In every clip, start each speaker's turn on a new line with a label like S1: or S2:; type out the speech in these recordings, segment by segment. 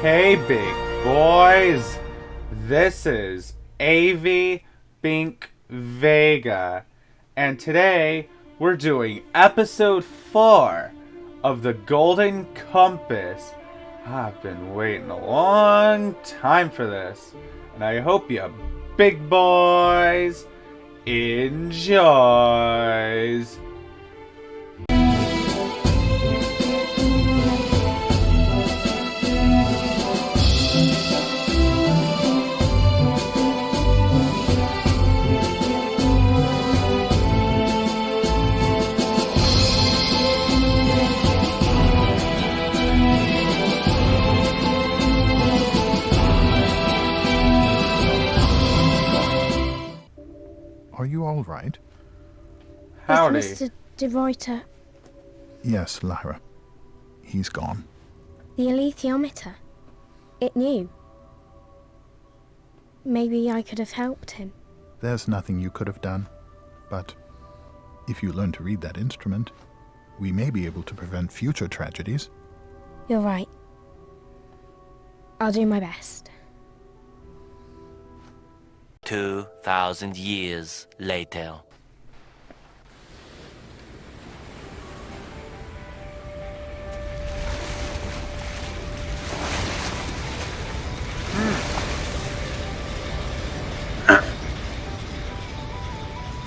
S1: Hey big boys, this is AV Bink Vega, and today we're doing episode 4 of the Golden Compass. I've been waiting a long time for this, and I hope you big boys enjoys.
S2: Are you all right?
S1: Howdy.
S3: Is Mr. De Ruyter
S2: Yes, Lyra. He's gone.
S3: the alethiometer? It knew. Maybe I could have helped him.
S2: There's nothing you could have done. But if you learn to read that instrument, we may be able to prevent future tragedies.
S3: You're right. I'll do my best.
S4: 2,000 years later.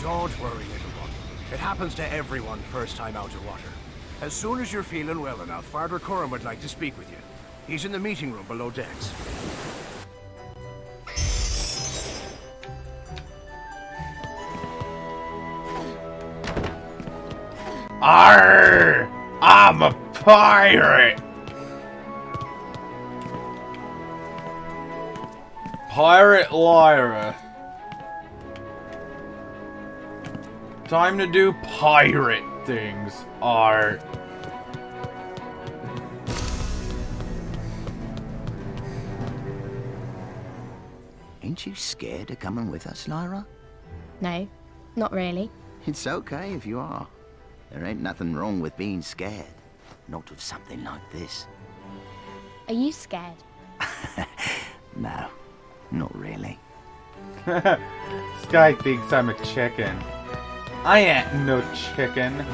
S5: Don't worry, little one. It happens to everyone first time out of water. As soon as you're feeling well enough, Father Coram would like to speak with you. He's in the meeting room below decks.
S1: Arr! I'm a pirate! Pirate Lyra. Time to do pirate things, Art.
S6: Ain't you scared of coming with us, Lyra?
S3: No, not really.
S6: It's okay if you are. There ain't nothing wrong with being scared. Not of something like this.
S3: Are you scared?
S6: No, not really.
S1: This guy thinks I'm a chicken. I ain't no chicken.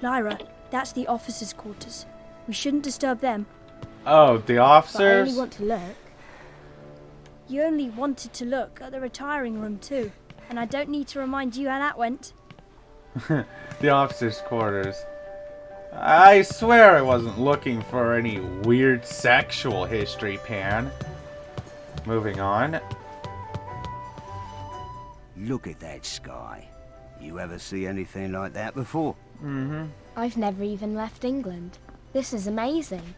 S7: Lyra, that's the officers' quarters. We shouldn't disturb them.
S1: Oh, the
S3: But I
S1: officers?
S7: only want to look. You only wanted to look at the retiring room too, and I don't need to remind you how that went.
S1: The officers' quarters. I swear I wasn't looking for any weird sexual history, Pan. Moving on.
S6: Look at that sky. You ever see anything like that before?
S3: I've never even left England. This is amazing.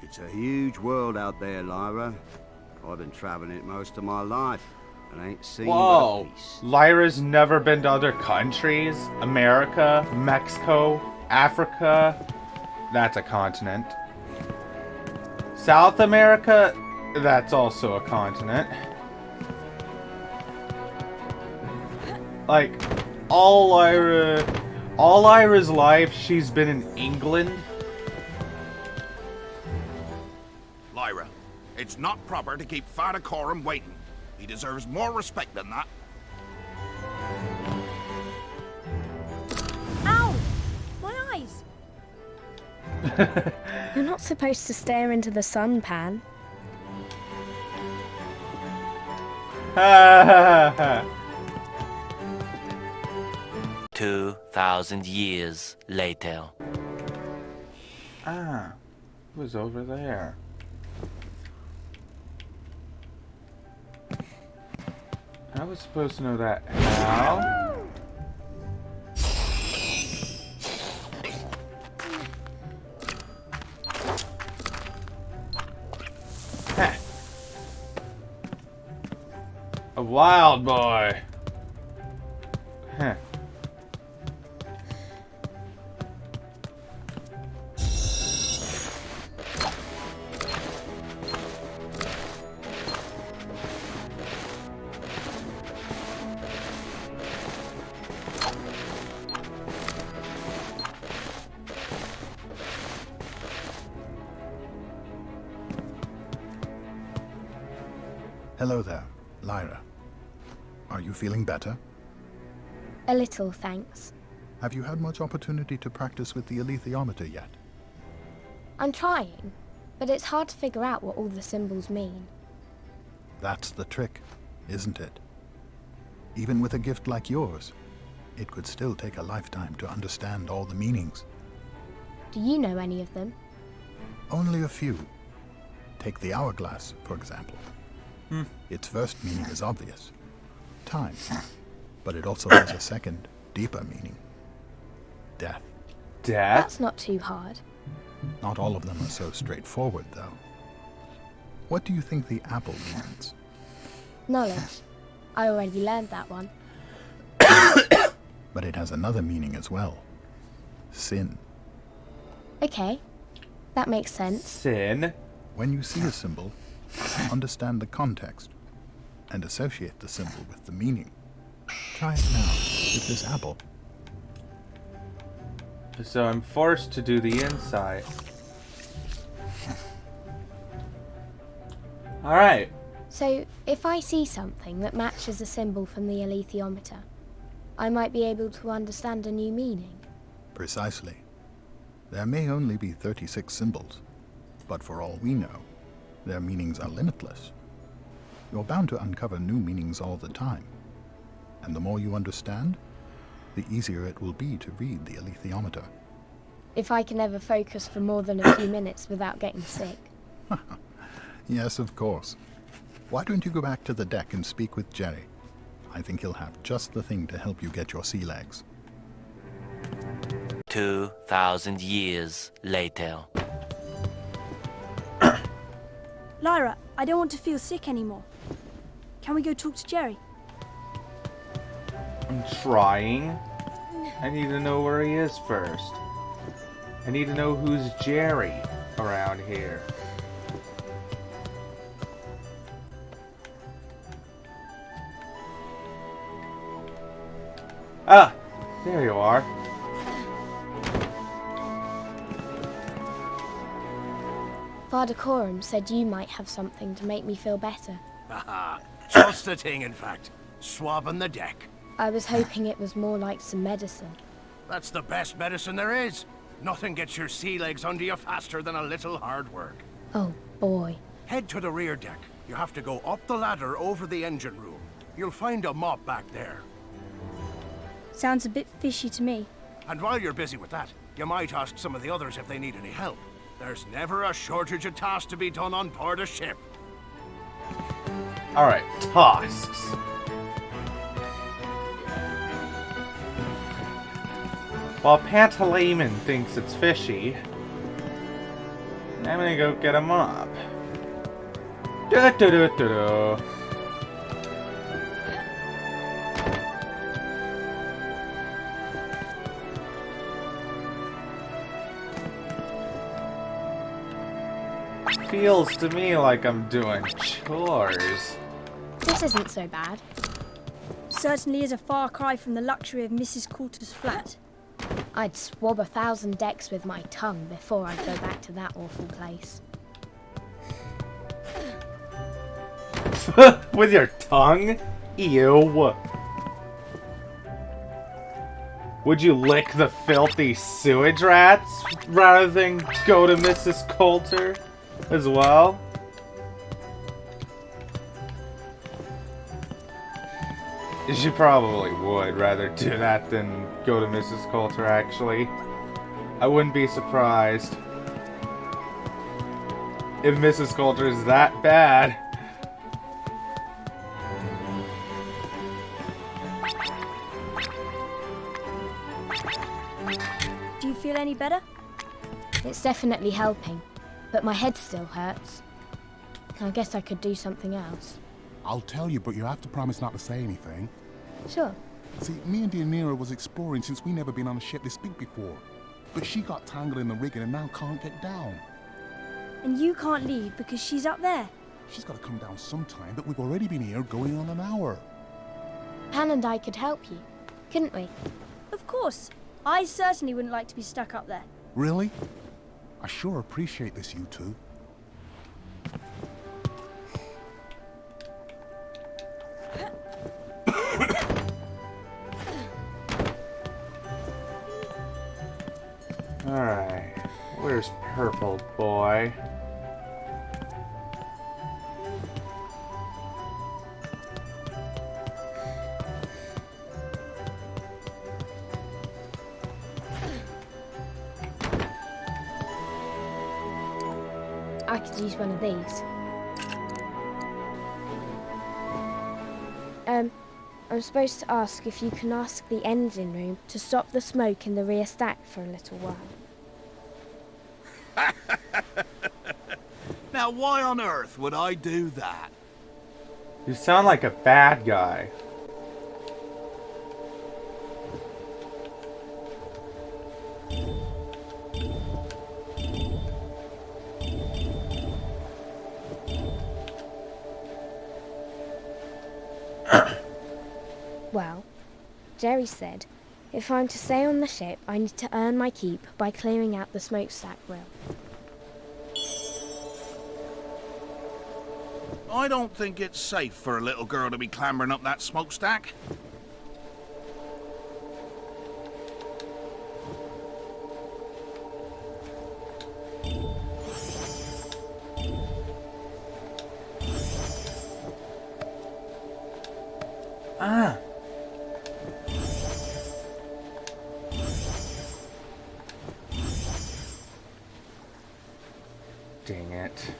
S8: It's a huge world out there, Lyra. I've been traveling it most of my life, and ain't seen but a
S1: Whoa.
S8: piece.
S1: Lyra's never been to other countries? America, Mexico, Africa. That's a continent. South America. That's also a continent. Like, all Lyra's life, she's been in England.
S9: Lyra, it's not proper to keep Father Coram waiting. He deserves more respect than that.
S7: Ow! My eyes!
S3: You're not supposed to stare into the sun, Pan.
S1: Ha ha ha.
S4: 2,000 years later.
S1: Ah, it was over there. I was supposed to know that. How? Heh. A wild boy. Huh.
S2: Hello there, Lyra. Are you feeling better?
S3: A little, thanks.
S2: Have you had much opportunity to practice with the alethiometer yet?
S3: I'm trying, but it's hard to figure out what all the symbols mean.
S2: That's the trick, isn't it? Even with a gift like yours, it could still take a lifetime to understand all the meanings.
S3: Do you know any of them?
S2: Only a few. Take the hourglass, for example. Its first meaning is obvious. Time. But it also has a second, deeper meaning. Death.
S1: Death?
S3: That's not too hard.
S2: Not all of them are so straightforward, though. What do you think the apple means?
S3: Knowledge. I already learned that one.
S2: But it has another meaning as well. Sin.
S3: Okay, that makes sense.
S1: Sin?
S2: When you see a symbol, understand the context and associate the symbol with the meaning. Try it now with this apple.
S1: So I'm forced to do the inside. Alright.
S3: So, if I see something that matches a symbol from the alethiometer, I might be able to understand a new meaning.
S2: Precisely. There may only be 36 symbols, but for all we know, their meanings are limitless. You're bound to uncover new meanings all the time. And the more you understand, the easier it will be to read the alethiometer.
S3: If I can ever focus for more than a few minutes without getting sick.
S2: Yes, of course. Why don't you go back to the deck and speak with Jerry? I think he'll have just the thing to help you get your sea legs.
S4: 2,000 years later.
S7: Lyra, I don't want to feel sick anymore. Can we go talk to Jerry?
S1: I'm trying. I need to know where he is first. I need to know who's Jerry around here. Ah, there you are.
S3: Father Coram said you might have something to make me feel better.
S5: Haha, just the thing, in fact. Swabbing the deck.
S3: I was hoping it was more like some medicine.
S5: That's the best medicine there is. Nothing gets your sea legs under you faster than a little hard work.
S3: Oh boy.
S5: Head to the rear deck. You have to go up the ladder over the engine room. You'll find a mop back there.
S7: Sounds a bit fishy to me.
S5: And while you're busy with that, you might ask some of the others if they need any help. There's never a shortage of tasks to be done on board a ship.
S1: Alright, tasks. While Pantalaimon thinks it's fishy, I'm gonna go get a mop. Da-da-da-da-da. Feels to me like I'm doing chores.
S3: This isn't so bad.
S7: Certainly is a far cry from the luxury of Mrs. Coulter's flat.
S3: I'd swab 1,000 decks with my tongue before I'd go back to that awful place.
S1: With your tongue? Ew. Would you lick the filthy sewage rats rather than go to Mrs. Coulter as well? She probably would rather do that than go to Mrs. Coulter, actually. I wouldn't be surprised if Mrs. Coulter is that bad.
S7: Do you feel any better?
S3: It's definitely helping, but my head still hurts. I guess I could do something else.
S10: I'll tell you, but you have to promise not to say anything.
S3: Sure.
S10: See, me and Deianira was exploring since we never been on a ship this big before. But she got tangled in the rigging and now can't get down.
S7: And you can't leave because she's up there.
S10: She's got to come down sometime, but we've already been here going on an hour.
S3: Pan and I could help you, couldn't we?
S7: Of course. I certainly wouldn't like to be stuck up there.
S10: Really? I sure appreciate this, you two.
S1: Where's Purple Boy?
S3: I could use one of these. I'm supposed to ask if you can ask the engine room to stop the smoke in the rear stack for a little while.
S9: Now, why on earth would I do that?
S1: You sound like a bad guy.
S3: Well, Jerry said, if I'm to stay on the ship, I need to earn my keep by clearing out the smokestack grill.
S9: I don't think it's safe for a little girl to be clambering up that smokestack.
S1: Ah. Dang it.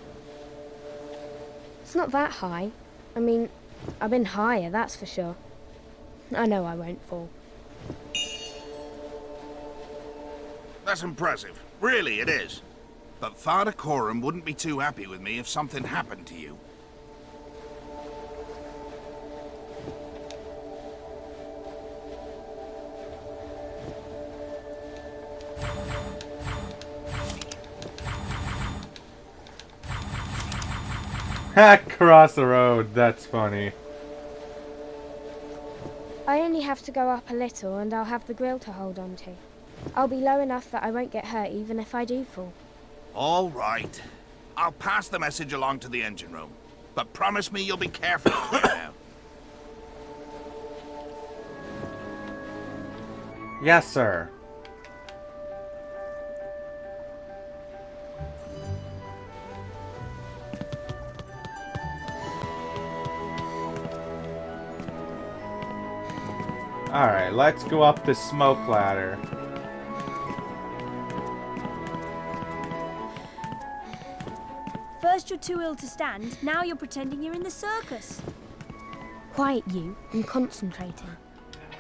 S3: It's not that high. I mean, I've been higher, that's for sure. I know I won't fall.
S9: That's impressive. Really, it is. But Father Coram wouldn't be too happy with me if something happened to you.
S1: Across the road, that's funny.
S3: I only have to go up a little and I'll have the grill to hold on to. I'll be low enough that I won't get hurt even if I do fall.
S9: All right. I'll pass the message along to the engine room. But promise me you'll be careful now.
S1: Yes, sir. Alright, let's go up the smoke ladder.
S7: First you're too ill to stand, now you're pretending you're in the circus.
S3: Quiet you, I'm concentrating.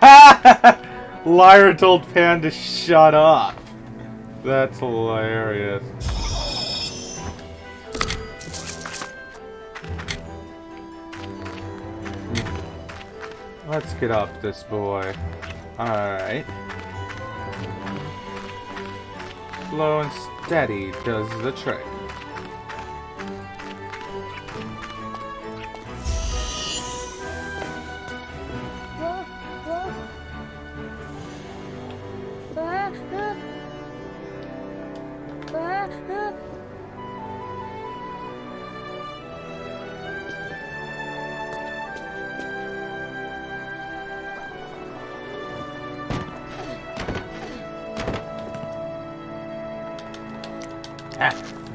S1: Lyra told Pan to shut up. That's hilarious. Let's get up this boy. Alright. Slow and steady does the trick.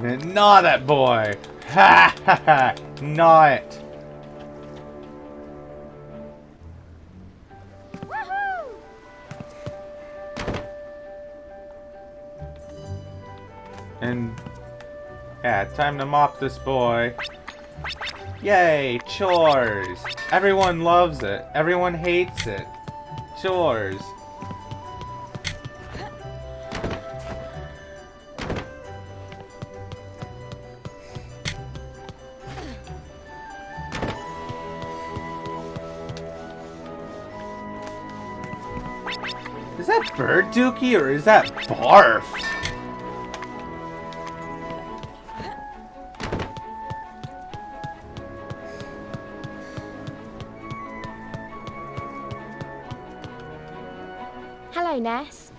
S1: Gnaw that boy! Ha ha ha! Gnaw it!
S7: Woohoo!
S1: And yeah, time to mop this boy. Yay, chores! Everyone loves it. Everyone hates it. Chores. Is that bird dookie or is that barf?
S3: Hello, Ness.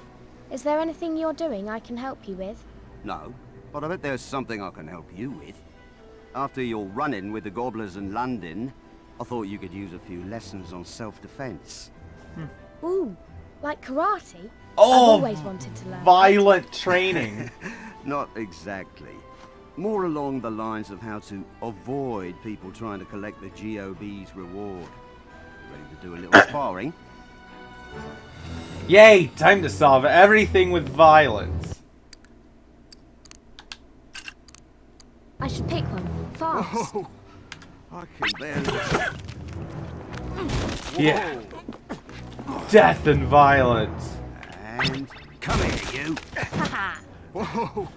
S3: Is there anything you're doing I can help you with?
S8: No, but I bet there's something I can help you with. After your run-in with the gobblers in London, I thought you could use a few lessons on self-defense.
S3: Ooh, like karate? I've
S1: Oh,
S3: always wanted to learn.
S1: violent training.
S8: Not exactly. More along the lines of how to avoid people trying to collect the GOB's reward. Ready to do a little sparring?
S1: Yay, time to solve everything with violence.
S3: I should pick one. Fast.
S8: Oh, I can barely...
S1: Yeah. Death and violence.
S8: And come here, you. Whoa.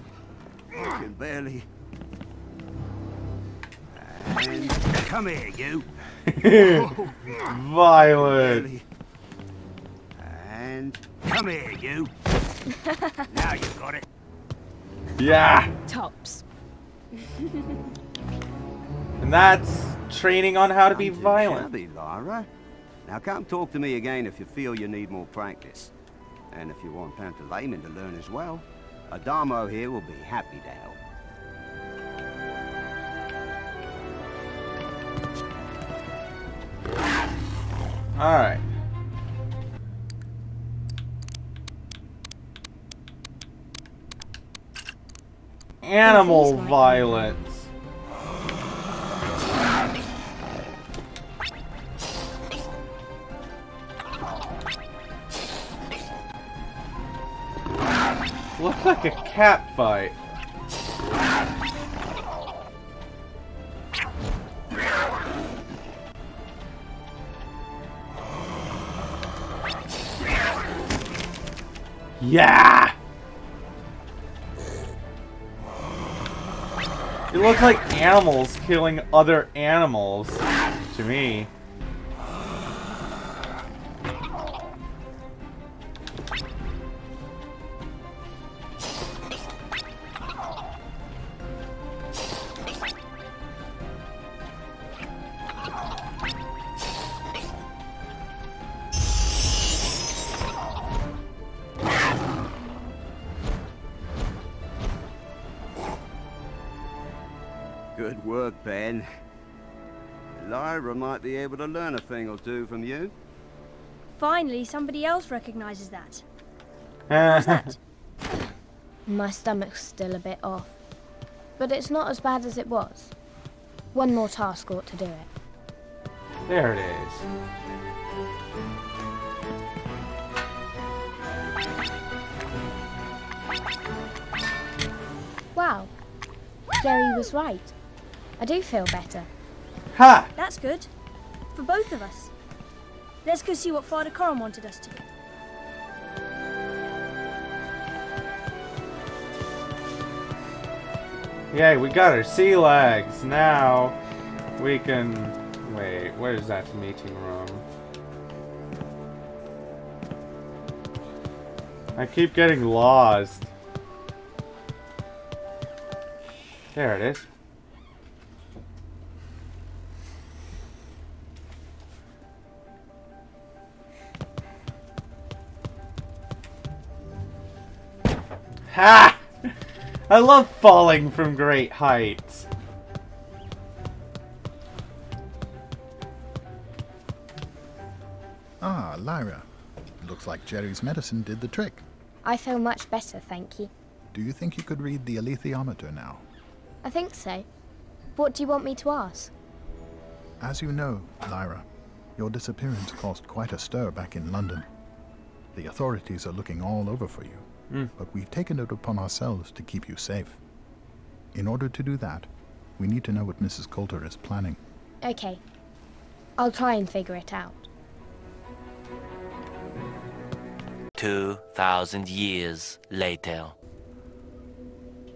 S8: I can barely... And come here, you.
S1: Violence.
S8: Barely. And come here, you. Now you've got it.
S1: Yeah.
S3: Tops.
S1: And that's training on how to be
S8: Not too
S1: violent.
S8: shabby, Lyra. Now come talk to me again if you feel you need more practice. And if you want Pantalaimon to learn as well, Adamo here will be happy to help.
S1: Alright. Animal
S3: Confused,
S1: violence. Looks like a cat fight. Yeah! It looks like animals killing other animals to me.
S8: Good work, Ben. Lyra might be able to learn a thing or two from you.
S7: Finally, somebody else recognizes that.
S3: My stomach's still a bit off. But it's not as bad as it was. One more task ought to do it.
S1: There it is.
S3: Wow. Jerry was right. I do feel better.
S1: Ha!
S7: That's good. For both of us. Let's go see what Father Coram wanted us to do.
S1: Yay, we got our sea legs. Now we can... Wait, where's that meeting room? I keep getting lost. There it is. Ha! I love falling from great heights.
S2: Ah, Lyra. Looks like Jerry's medicine did the trick.
S3: I feel much better, thank you.
S2: Do you think you could read the alethiometer now?
S3: I think so. What do you want me to ask?
S2: As you know, Lyra, your disappearance caused quite a stir back in London. The authorities are looking all over for you, but we've taken it upon ourselves to keep you safe. In order to do that, we need to know what Mrs. Coulter is planning.
S3: Okay. I'll try and figure it out.
S4: 2,000 years later.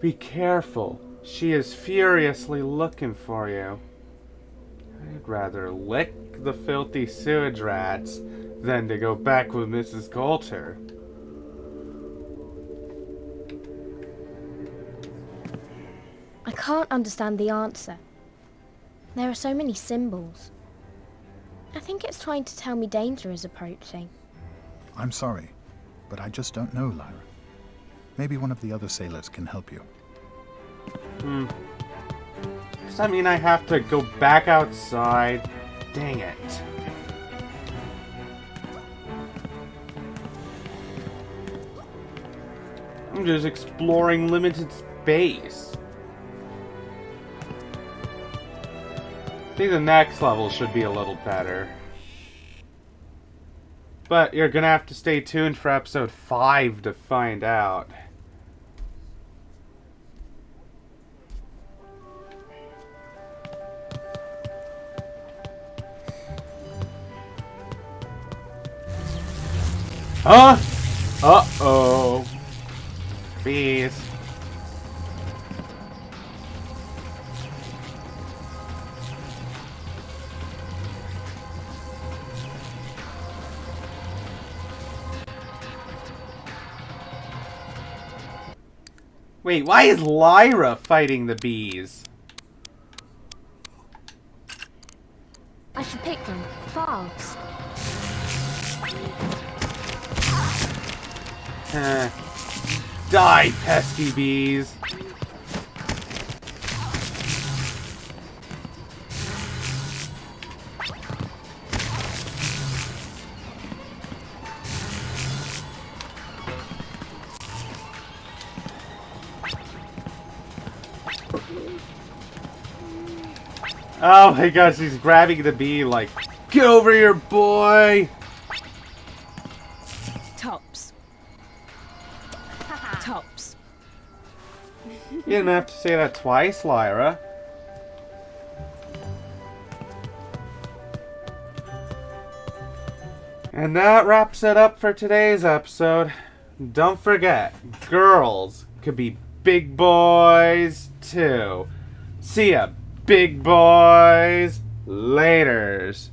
S1: Be careful. She is furiously looking for you. I'd rather lick the filthy sewage rats than to go back with Mrs. Coulter.
S3: I can't understand the answer. There are so many symbols. I think it's trying to tell me danger is approaching.
S2: I'm sorry, but I just don't know, Lyra. Maybe one of the other sailors can help you.
S1: Does that mean I have to go back outside? Dang it. I'm just exploring limited space. I think the next level should be a little better. But you're gonna have to stay tuned for episode 5 to find out. Huh? Uh-oh. Bees. Wait, why is Lyra fighting the bees?
S3: I should pick them fast.
S1: Die, pesky bees. Oh my gosh, he's grabbing the bee like, get over here, boy!
S7: Tops. Tops.
S1: You didn't have to say that twice, Lyra. And that wraps it up for today's episode. Don't forget, girls could be big boys too. See ya, big boys. Laters.